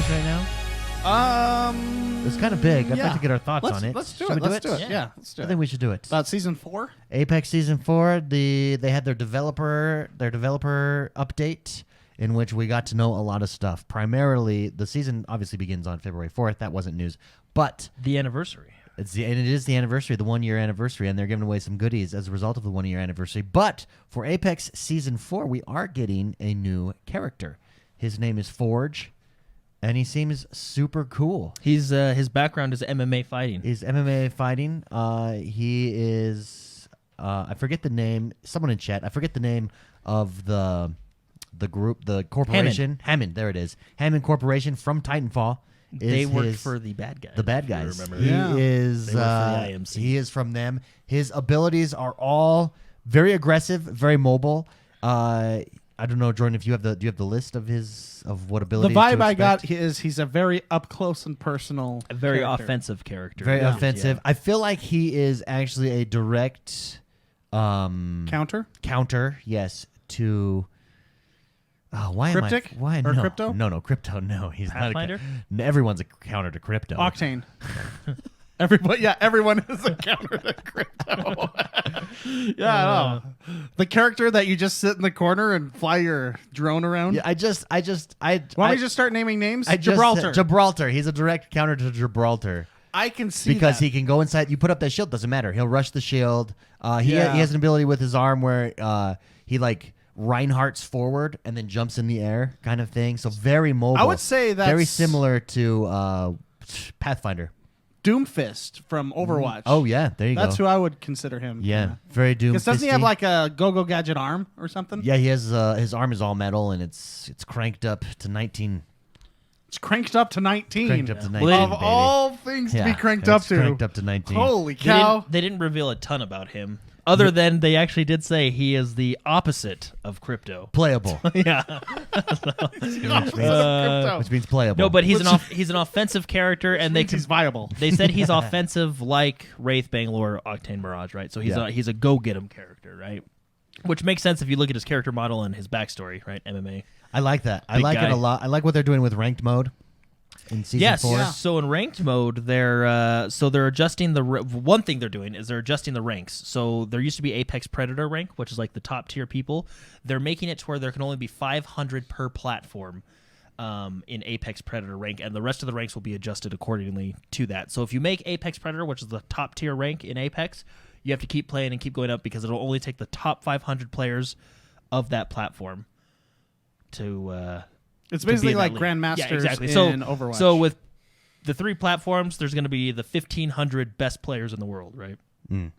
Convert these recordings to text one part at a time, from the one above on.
news right now? It's kind of big. I'd yeah. like to get our thoughts on it. Let's do Should it. we Let's do it. Yeah, let's do I it. think we should do it. About season 4? Apex Season 4, they had their developer update in which we got to know a lot of stuff. Primarily, the season obviously begins on February 4th. That wasn't news. But The anniversary. it is the anniversary, the 1-year anniversary, and they're giving away some goodies as a result of the 1-year anniversary. But for Apex Season 4, we are getting a new character. His name is Forge, and he seems super cool. He's his background is MMA fighting. He's MMA fighting. He is I forget the name. Someone in chat. I forget the name of the group, the corporation. Hammond. There it is. Hammond Corporation from Titanfall. They worked for the bad guys. The bad if you guys. remember He that. is. They work for the IMC. He is from them. His abilities are all very aggressive, very mobile. I don't know, Jordan, if do you have the list of what The abilities? vibe to I got expect? is he's a very up close and personal, A very character. offensive character. Very Yeah. offensive. Yeah. I feel like he is actually a direct counter. Yes, to. Oh, why Cryptic? am I? Why Or no? Crypto? No, Crypto. No, he's Pathfinder? not. Everyone's a counter to Crypto. Octane. Everyone is a counter to Crypto. Yeah, I know. The character that you just sit in the corner and fly your drone around. Yeah, I Want me to just start naming names? I just Gibraltar. Gibraltar. He's a direct counter to Gibraltar. I can see Because that. he can go inside. You put up that shield, doesn't matter. He'll rush the shield. He Yeah. has an ability with his arm where he like Reinhardt's forward and then jumps in the air, kind of thing. So very mobile. I would say that's very similar to Pathfinder. Doomfist from Overwatch. Oh yeah, there you go. That's who I would consider him. Yeah, very Doom. Because doesn't he have like a go-go gadget arm or something? Yeah, he has his arm is all metal and it's cranked up to 19. It's cranked up to 19. Cranked up to 19. Of baby. all things to Yeah, be cranked up it's to. Cranked up to 19. Holy They cow. didn't, they didn't reveal a ton about him, other than they actually did say he is the opposite of Crypto. Playable, Yeah. which means playable. No, but he's an offensive character, and they He's viable. They said he's offensive like Wraith, Bangalore, Octane Mirage, right? So he's a go get him character, right? Which makes sense if you look at his character model and his backstory, right? MMA. I like that. I Big like guy. it a lot. I like what they're doing with ranked mode in season 4. Yes. So in ranked mode, they're adjusting one thing they're doing is they're adjusting the ranks. So there used to be Apex Predator rank, which is like the top tier people. They're making it to where there can only be 500 per platform in Apex Predator rank, and the rest of the ranks will be adjusted accordingly to that. So if you make Apex Predator, which is the top tier rank in Apex, you have to keep playing and keep going up because it'll only take the top 500 players of that platform to. It's to be basically in that like league. Grandmasters Yeah, exactly. in Overwatch. So with the 3 platforms, there's going to be the 1,500 best players in the world, right? Mm.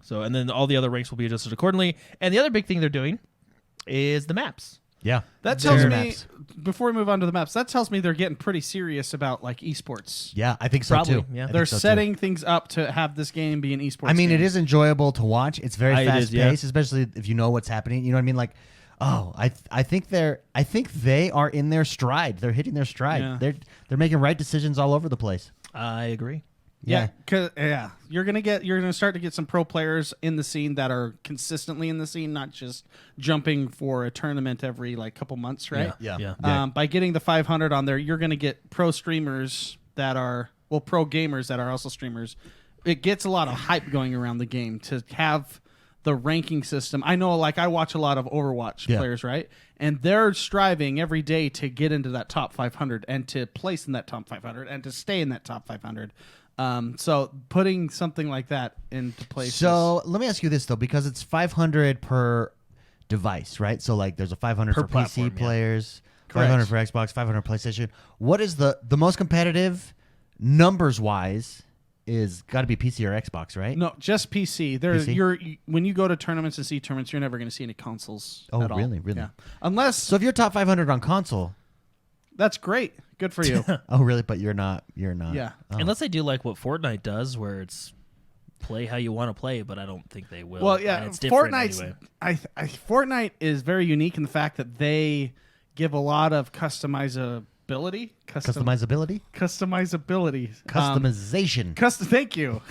So, and then all the other ranks will be adjusted accordingly. And the other big thing they're doing is the maps. Yeah, that tells Their me, maps. before we move on to the maps, that tells me they're getting pretty serious about like esports. Yeah, I think so Probably, too. yeah. I think They're so, too. setting things up to have this game be an esports I mean, game. it is enjoyable to watch. It's very It fast is, yeah. paced, especially if you know what's happening. You know what I mean? Like, I think they are in their stride. They're hitting their stride. Yeah. They're making right decisions all over the place. I agree. Yeah, you're gonna start to get some pro players in the scene that are consistently in the scene, not just jumping for a tournament every like couple months, right? Yeah. By getting the 500 on there, you're gonna get pro streamers that are pro gamers that are also streamers. It gets a lot of hype going around the game to have the ranking system. I know, like I watch a lot of Overwatch players, right? And they're striving every day to get into that top 500 and to place in that top 500 and to stay in that top 500. So putting something like that into place. So let me ask you this though, because it's 500 per device, right? So like there's a 500 Per for platform, PC yeah. players, Correct. 500 for Xbox, 500 PlayStation. What is the most competitive numbers wise? Is got to be PC or Xbox, right? No, just PC. When you go to tournaments and see tournaments, you're never going to see any consoles. Oh, at all. really? Yeah. Unless So if you're top 500 on console, that's great, good for you. oh really? But you're not. Yeah. Oh. Unless they do like what Fortnite does, where it's play how you want to play, but I don't think they will. Well, yeah, And it's different Fortnite's. anyway. Fortnite is very unique in the fact that they give a lot of customizability. Customizability, Customizability. customization. Thank you.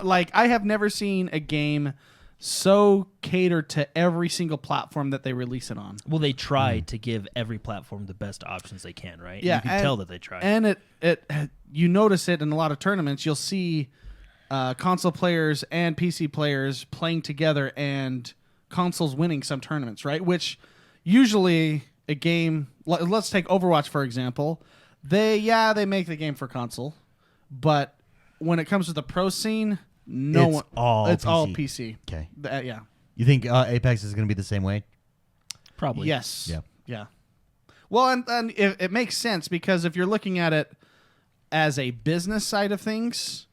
Like I have never seen a game so catered to every single platform that they release it on. Well, they try to give every platform the best options they can, right? Yeah, You can tell that they try. And it you notice it in a lot of tournaments. You'll see console players and PC players playing together, and consoles winning some tournaments, right? Which usually a game. Let's take Overwatch for example. They make the game for console, but when it comes to the pro scene, it's all PC. Okay. Yeah. You think Apex is going to be the same way? Probably. Yes. Yeah. Yeah. Well, and it makes sense because if you're looking at it as a business side of things,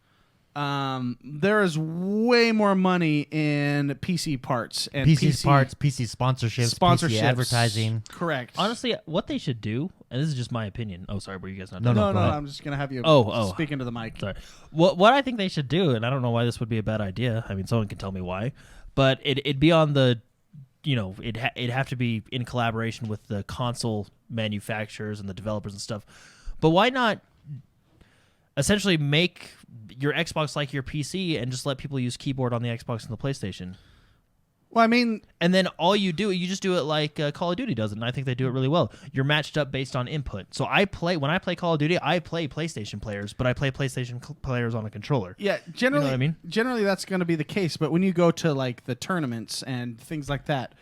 there is way more money in PC parts and PC parts, PC sponsorships, PC advertising. Correct. Honestly, what they should do, and this is just my opinion. Oh, sorry, were you guys not? No, done? No, go ahead. I'm just gonna have you speak into the mic. Sorry. What I think they should do, and I don't know why this would be a bad idea. I mean, someone can tell me why, but it'd be on the, it'd have to be in collaboration with the console manufacturers and the developers and stuff. But why not essentially make your Xbox like your PC and just let people use keyboard on the Xbox and the PlayStation? Well, I mean, and then all you just do it like Call of Duty does it, and I think they do it really well. You're matched up based on input. So when I play Call of Duty, I play PlayStation players, but I play PlayStation players on a controller. yeah, generally, You know what I mean? Generally, that's going to be the case. But when you go to like the tournaments and things like that,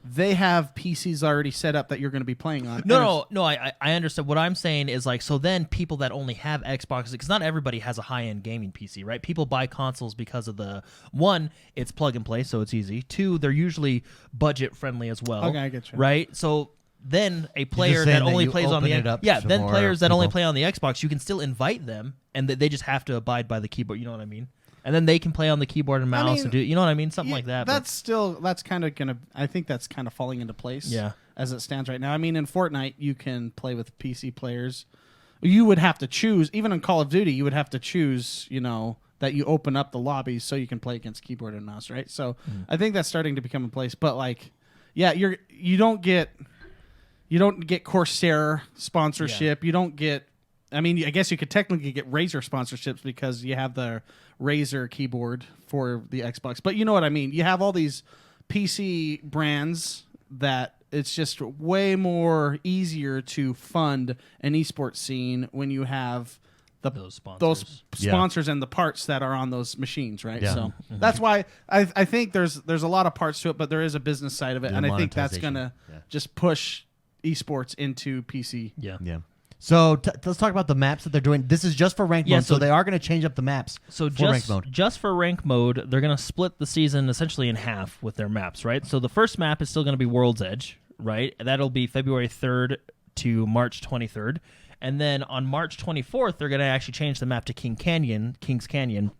they have PCs already set up that you're going to be playing on. No, I understand. What I'm saying is like, so then people that only have Xboxes, because not everybody has a high-end gaming PC, right? People buy consoles because of the, one, it's plug and play, so it's easy. Two, they're usually budget-friendly as well. Okay, I get you. Right? So then a player saying that only you plays on the open it up then to players more that only people. play on the Xbox, you can still invite them, and they just have to abide by the keyboard. You know what I mean? And then they can play on the keyboard and mouse and do, you know what I mean? Something like that. That's kind of going to, I think that's kind of falling into place as it stands right now. I mean, in Fortnite, you can play with PC players. You would have to choose, even in Call of Duty, you would have to choose, that you open up the lobbies so you can play against keyboard and mouse, right? So I think that's starting to become in place. But like, yeah, you don't get Corsair sponsorship. You don't get, I mean, I guess you could technically get Razer sponsorships because you have the Razer keyboard for the Xbox. But you know what I mean. You have all these PC brands that it's just way more easier to fund an esports scene when you have those sponsors and the parts that are on those machines, right? Yeah. So that's why I think there's a lot of parts to it, but there is a business side of it, and I think that's gonna just push esports into PC. Yeah. So let's talk about the maps that they're doing. This is just for ranked mode, so they are going to change up the maps for ranked mode. Just for rank mode, they're going to split the season essentially in half with their maps, right? So the first map is still going to be World's Edge, right? That'll be February 3rd to March 23rd. And then on March 24th, they're going to actually change the map to Kings Canyon.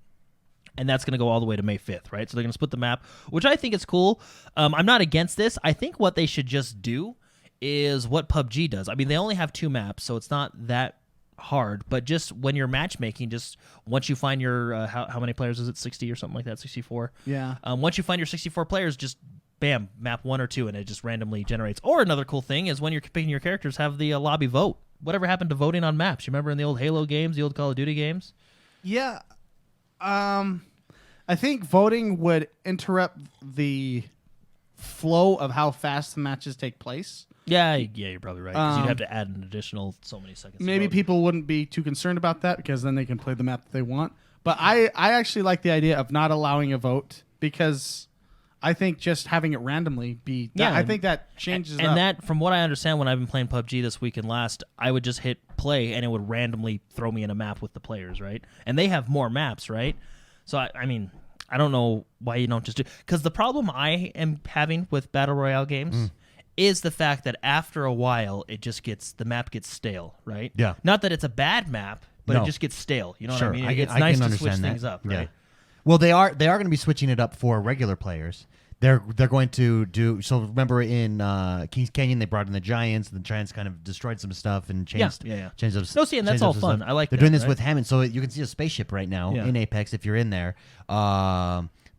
And that's going to go all the way to May 5th, right? So they're going to split the map, which I think is cool. I'm not against this. I think what they should just do is what PUBG does. I mean, they only have 2 maps, so it's not that hard. But just when you're matchmaking, just once you find your how many players is it? 60 or something like that? 64. Yeah. Once you find your 64 players, just bam, map 1 or 2, and it just randomly generates. Or another cool thing is when you're picking your characters, have the lobby vote. Whatever happened to voting on maps? You remember in the old Halo games, the old Call of Duty games? Yeah. I think voting would interrupt the flow of how fast the matches take place. Yeah, you're probably right. 'Cause you'd have to add an additional so many seconds. Maybe people wouldn't be too concerned about that because then they can play the map that they want. But I actually like the idea of not allowing a vote because I think just having it randomly I think that changes and up. that, from what I understand, when I've been playing PUBG this week and last, I would just hit play and it would randomly throw me in a map with the players, right? And they have more maps, right? So I mean, I don't know why you don't just do, because the problem I am having with Battle Royale games is the fact that after a while the map gets stale, right? Yeah. Not that it's a bad map, but it just gets stale. You know what I mean? It's I nice can to switch understand things up, right? Well, they are going to be switching it up for regular players. They're going to do, so remember in Kings Canyon they brought in the Giants, and the Giants kind of destroyed some stuff and changed changed those. No, see, and that's all fun. I like they're that, doing this right? with Hammond, so you can see a spaceship right now in Apex if you're in there.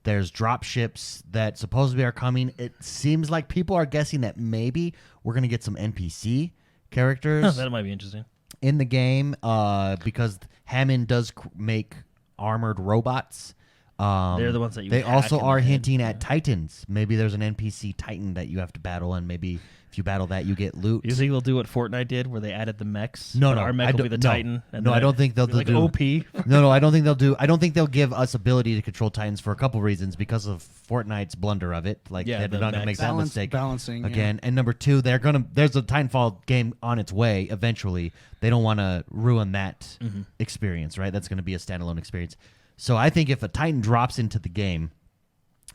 There's drop ships that supposedly are coming. It seems like people are guessing that maybe we're going to get some NPC characters That might be interesting. in the game because Hammond does make armored robots. They're the ones that you They hack also in are the head. hinting at Titans. Maybe there's an NPC Titan that you have to battle, and maybe if you battle that, you get loot. You think they'll do what Fortnite did, where they added the mechs? No, But no, our mech I will be don't- the no. Titan. And No, then I don't think they'll it'll be do- like OP. No, I don't think they'll do. I don't think they'll give us ability to control Titans for a couple reasons because of Fortnite's blunder of it. Like Yeah, they're the not going to make mechs. that mistake Balancing again. And number two, there's a Titanfall game on its way eventually. They don't want to ruin that experience, right? That's going to be a standalone experience. So I think if a Titan drops into the game,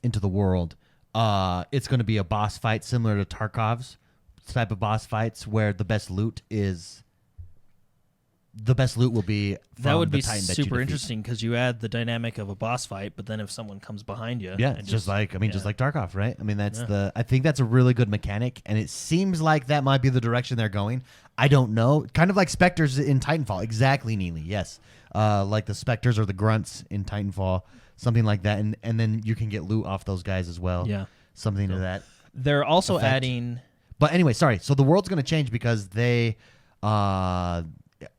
into the world, it's going to be a boss fight similar to Tarkov's type of boss fights where the best loot will be from That would the be Titan that you super defeat. interesting because you add the dynamic of a boss fight, but then if someone comes behind you, Yeah, and it's just like Tarkov, right? I mean, Yeah. I think that's a really good mechanic, and it seems like that might be the direction they're going. I don't know, kind of like Spectres in Titanfall, exactly, Neely. Yes, like the Spectres or the Grunts in Titanfall, something like that, and then you can get loot off those guys as well. Yeah. something to that. They're also Effect. adding. But anyway, sorry. So the world's going to change because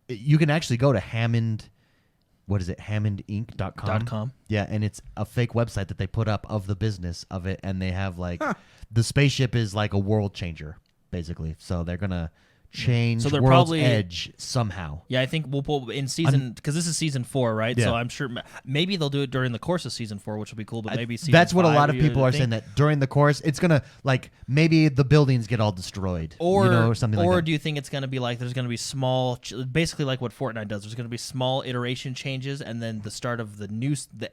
you can actually go to Hammond. What is it? HammondInc.com. .com. Yeah, and it's a fake website that they put up of the business of it, and they have like the spaceship is like a world changer, basically. So they're gonna change So they're World's probably- Edge somehow. Yeah, I think we'll pull in season because this is season 4, right? Yeah. So I'm sure maybe they'll do it during the course of season 4, which will be cool. But maybe season That's what a 5, lot of you people are think? saying, that during the course it's gonna like maybe the buildings get all destroyed, Or, or something like or that. do you think it's going to be like there's going to be small, basically like what Fortnite does? There's going to be small iteration changes, and then the start of the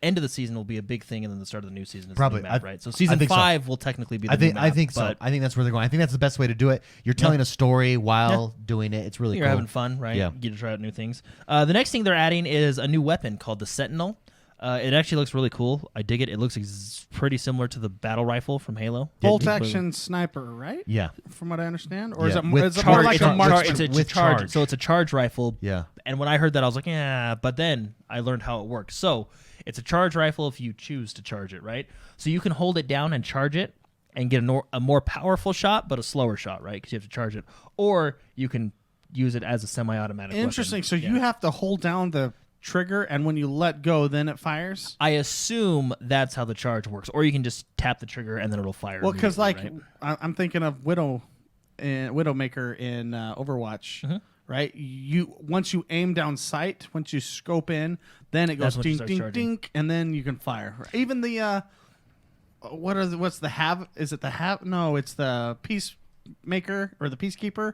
end of the season will be a big thing, and then the start of the new season is Probably. the new map, I- right? So I season think so. 5 will technically be the I think new map, I think so. but I think that's where they're going. I think that's the best way to do it. You're telling a story while doing it. It's really you're cool. having fun, right? Yeah. You get to try out new things. The next thing they're adding is a new weapon called the Sentinel. It actually looks really cool. I dig it. It looks pretty similar to the battle rifle from Halo. Bolt action sniper, right? Yeah. From what I understand, or Yeah. is it, With is it more charge- like it's a a marksman? charge. It's a With charge. charge. So it's a charge rifle. Yeah. And when I heard that, I was like, yeah. But then I learned how it works. So it's a charge rifle if you choose to charge it, right? So you can hold it down and charge it and get a more powerful shot, but a slower shot, right? Because you have to charge it. Or you can use it as a semi-automatic Interesting. weapon. So Yeah. you have to hold down the trigger, and when you let go, then it fires. I assume that's how the charge works. Or you can just tap the trigger and then it'll fire. Well, because like immediately, I'm thinking of Widowmaker in Overwatch, Mm-hmm. right? You once you aim down sight, once you scope in, then it That's goes when you ding start ding charging. ding, and then you can fire. Even the what's the have? Is it the have? No, it's the peacemaker or the peacekeeper.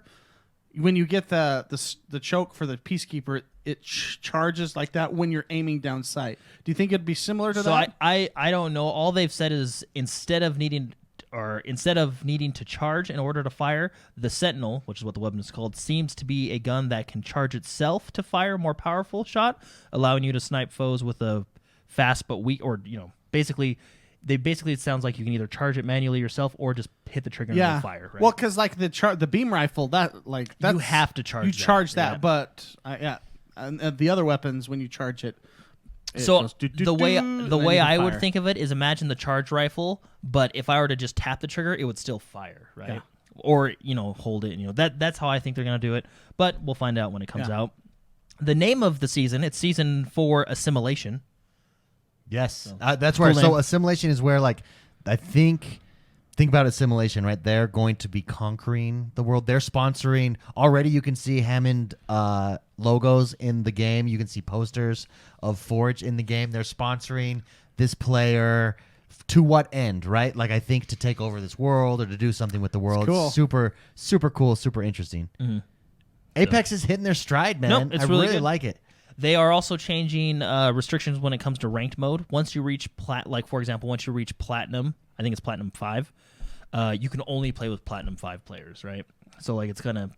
When you get the choke for the peacekeeper, it charges like that when you're aiming down sight. Do you think it'd be similar to So that? I don't know. All they've said is instead of needing to charge in order to fire, the Sentinel, which is what the weapon is called, seems to be a gun that can charge itself to fire a more powerful shot, allowing you to snipe foes with a fast but weak, or basically it sounds like you can either charge it manually yourself or just hit the trigger and it'll fire. Right? Well, because like the beam rifle, that's you have to charge. you that, charge that, yeah. but and the other weapons when you charge it. So goes do, do, the way do, and the then way you can I would fire. think of it is imagine the charge rifle, but if I were to just tap the trigger, it would still fire, right? Yeah. Or hold it. That's how I think they're gonna do it. But we'll find out when it comes Yeah. out. The name of the season, it's season 4, Assimilation. Yes, that's where. Cool So name. assimilation is where, like, I think about assimilation, right? They're going to be conquering the world. They're sponsoring already. You can see Hammond logos in the game. You can see posters of Forge in the game. They're sponsoring this player to what end, right? Like, I think to take over this world or to do something with the world. cool. Super, super cool, super interesting. Mm-hmm. Apex is hitting their stride, man. Nope, it's I really really good. like it. They are also changing restrictions when it comes to ranked mode. Once you reach for example, once you reach platinum, I think it's platinum 5, you can only play with platinum 5 players, right? So like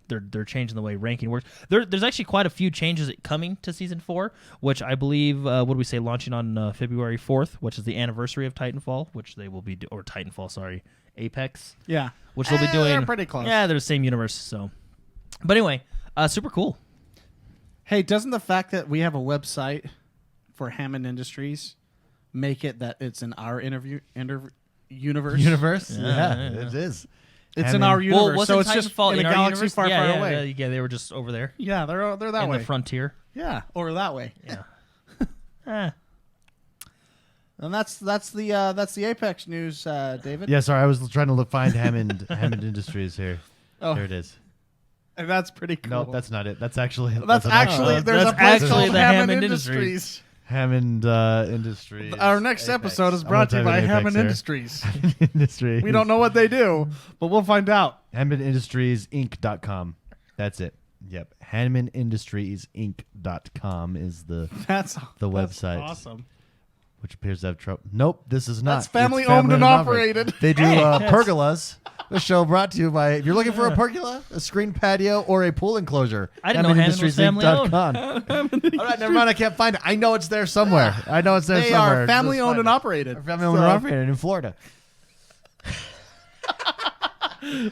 they're changing the way ranking works. There's actually quite a few changes coming to season 4, which I believe what do we say launching on February 4th, which is the anniversary of Titanfall, which they will be or Titanfall, sorry, Apex, Yeah, which they'll be doing. They're pretty close. Yeah, they're the same universe. So, but anyway, super cool. Hey, doesn't the fact that we have a website for Hammond Industries make it that it's in our universe? Universe? Yeah. It is. It's in our universe, Well, so wasn't it's just Titanfall in a our galaxy universe? far, yeah, far yeah, away. Yeah, they were just over there Yeah, they're that in way. the frontier. Yeah, or that way. Yeah. Eh. And that's the Apex news, David. Yeah, sorry, I was trying to find Hammond Industries here. Oh. There it is. And that's pretty cool. No, that's not it. That's actually That's actually Oh, there's that's a place actually called the Hammond Hammond Industries. Hammond Industries. Our next Apex. episode is I'm brought to gonna you by type in Apex Hammond there. Industries. Industries. We don't know what they do, but we'll find out. HammondIndustriesInc.com. That's it. Yep. HammondIndustriesInc.com is the That's website. awesome. which appears to have trouble. Nope, this is not. That's It's family owned and operated. They do pergolas. The show brought to you by, if you're looking for a pergola, a screen patio, or a pool enclosure, I didn't know Hammond was family owned. All right, never mind. I can't find it. I know it's there somewhere. I know it's there They somewhere. are family Just owned find and it. operated. They're family owned and operated in Florida.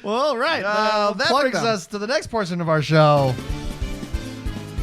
Well, all right. That Plug brings them. us to the next portion of our show.